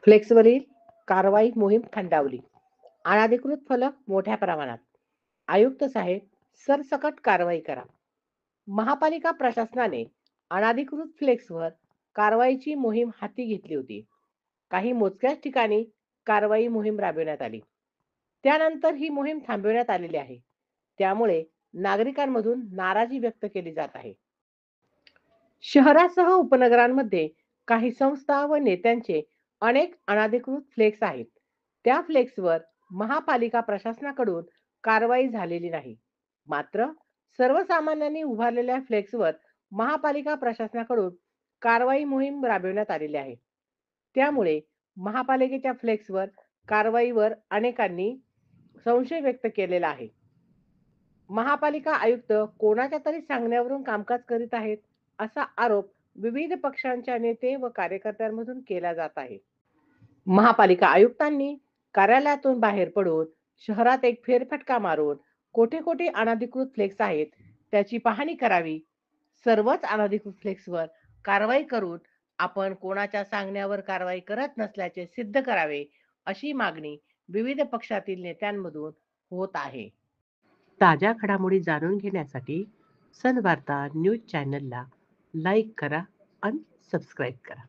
फ्लेक्सवरील कारवाई मोहीम थंडावली. अनधिकृत फलक मोठ्या प्रमाणात. आयुक्त साहेब, सरसकट कारवाई करा. महापालिका प्रशासनाने अनधिकृत फ्लेक्सवर कारवाईची मोहीम हाती घेतली होती. काही मोजक्याच ठिकाणी कारवाई मोहीम राबविण्यात आली. त्यानंतर ही मोहीम थांबविण्यात आलेली आहे. त्यामुळे नागरिकांमधून नाराजी व्यक्त केली जात आहे. शहरासह उपनगरांमध्ये काही संस्था व नेत्यांचे अनेक अनधिकृत फ्लेक्स आहेत. त्या फ्लेक्सवर महापालिका प्रशासनाकडून कारवाई झालेली नाही. मात्र सर्वसामान्यांनी उभारलेल्या फ्लेक्सवर महापालिका प्रशासनाकडून कारवाई मोहीम राबविण्यात आलेली आहे. त्यामुळे महापालिकेच्या फ्लेक्सवर कारवाईवर अनेकांनी संशय व्यक्त केलेला आहे. महापालिका आयुक्त कोणाच्या तरी सांगण्यावरून कामकाज करीत आहेत, असा आरोप विविध पक्षांच्या नेते व कार्यकर्त्यांमधून केला जात आहे. महापालिका आयुक्तांनी कार्यालयातून बाहेर पडून शहरात एक फेरफटका मारून कोठे कोठे अनधिकृत फ्लेक्स आहेत त्याची पाहणी करावी. सर्वच अनधिकृत फ्लेक्सवर कारवाई करून आपण कोणाच्या सांगण्यावर कारवाई करत नसल्याचे सिद्ध करावे, अशी मागणी विविध पक्षातील नेत्यांमधून होत आहे. ताज्या घडामोडी जाणून घेण्यासाठी सन वार्ता न्यूज चॅनलला लाईक करा आणि सबस्क्राईब करा.